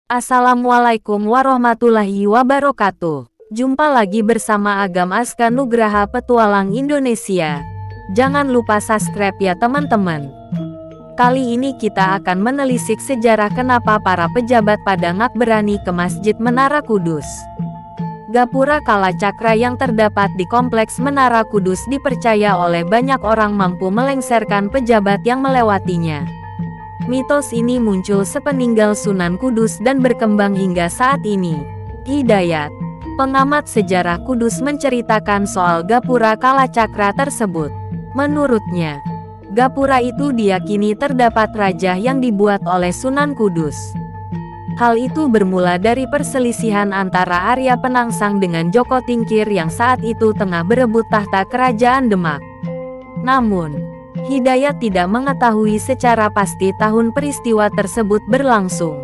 Assalamualaikum warahmatullahi wabarakatuh. Jumpa lagi bersama Agam Aska Nugraha Petualang Indonesia. Jangan lupa subscribe ya teman-teman. Kali ini kita akan menelisik sejarah kenapa para pejabat Padangak berani ke Masjid Menara Kudus. Gapura Kalacakra yang terdapat di Kompleks Menara Kudus dipercaya oleh banyak orang mampu melengsarkan pejabat yang melewatinya. Mitos ini muncul sepeninggal Sunan Kudus dan berkembang hingga saat ini. Hidayat, pengamat sejarah Kudus, menceritakan soal Gapura Kalacakra tersebut. Menurutnya, Gapura itu diyakini terdapat raja yang dibuat oleh Sunan Kudus. Hal itu bermula dari perselisihan antara Arya Penangsang dengan Joko Tingkir yang saat itu tengah berebut tahta kerajaan Demak. Namun, Hidayat tidak mengetahui secara pasti tahun peristiwa tersebut berlangsung.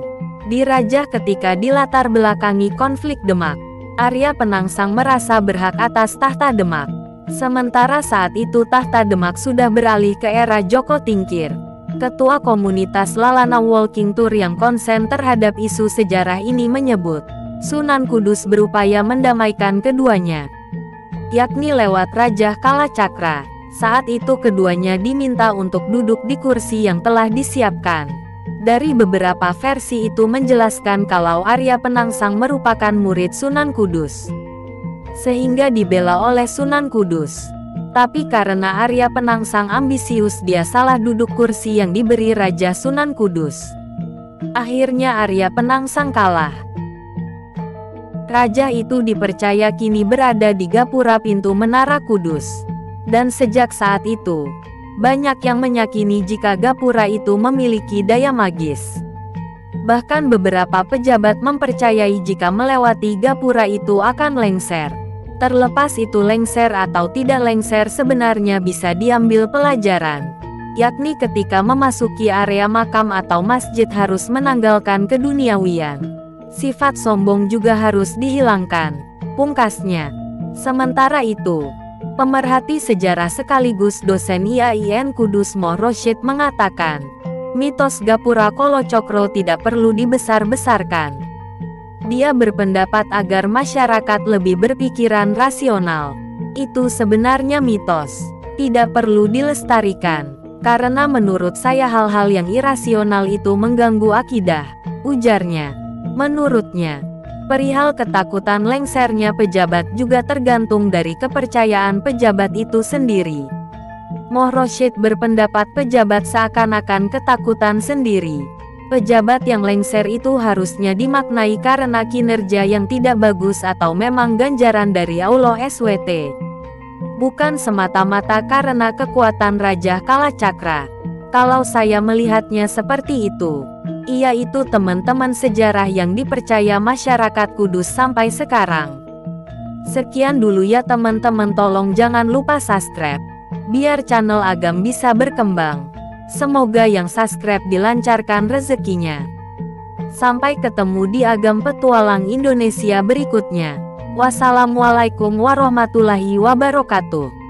Dirajah ketika dilatar belakangi konflik Demak, Arya Penangsang merasa berhak atas tahta Demak. Sementara saat itu tahta Demak sudah beralih ke era Joko Tingkir. Ketua komunitas Lalana Walking Tour yang konsen terhadap isu sejarah ini menyebut, Sunan Kudus berupaya mendamaikan keduanya, yakni lewat Raja Kalacakra. Saat itu keduanya diminta untuk duduk di kursi yang telah disiapkan. Dari beberapa versi itu menjelaskan kalau Arya Penangsang merupakan murid Sunan Kudus, sehingga dibela oleh Sunan Kudus. Tapi karena Arya Penangsang ambisius, dia salah duduk kursi yang diberi Raja Sunan Kudus. Akhirnya Arya Penangsang kalah. Raja itu dipercaya kini berada di gapura pintu Menara Kudus. Dan sejak saat itu, banyak yang meyakini jika gapura itu memiliki daya magis. Bahkan beberapa pejabat mempercayai jika melewati gapura itu akan lengser. Terlepas itu lengser atau tidak lengser, sebenarnya bisa diambil pelajaran, yakni ketika memasuki area makam atau masjid harus menanggalkan keduniawian. Sifat sombong juga harus dihilangkan, pungkasnya. Sementara itu, pemerhati sejarah sekaligus dosen IAIN Kudus Moh Rosyid mengatakan, mitos Gapura Kalacakra tidak perlu dibesar-besarkan. Dia berpendapat agar masyarakat lebih berpikiran rasional. Itu sebenarnya mitos, tidak perlu dilestarikan. Karena menurut saya hal-hal yang irasional itu mengganggu akidah, ujarnya. Menurutnya, perihal ketakutan lengsernya pejabat juga tergantung dari kepercayaan pejabat itu sendiri. Moh Rosyid berpendapat pejabat seakan-akan ketakutan sendiri. Pejabat yang lengser itu harusnya dimaknai karena kinerja yang tidak bagus atau memang ganjaran dari Allah SWT, bukan semata-mata karena kekuatan Raja Kalacakra. Kalau saya melihatnya seperti itu, yaitu teman-teman sejarah yang dipercaya masyarakat Kudus sampai sekarang. Sekian dulu ya teman-teman, tolong jangan lupa subscribe, biar channel Agam bisa berkembang. Semoga yang subscribe dilancarkan rezekinya. Sampai ketemu di Agam Petualang Indonesia berikutnya. Wassalamualaikum warahmatullahi wabarakatuh.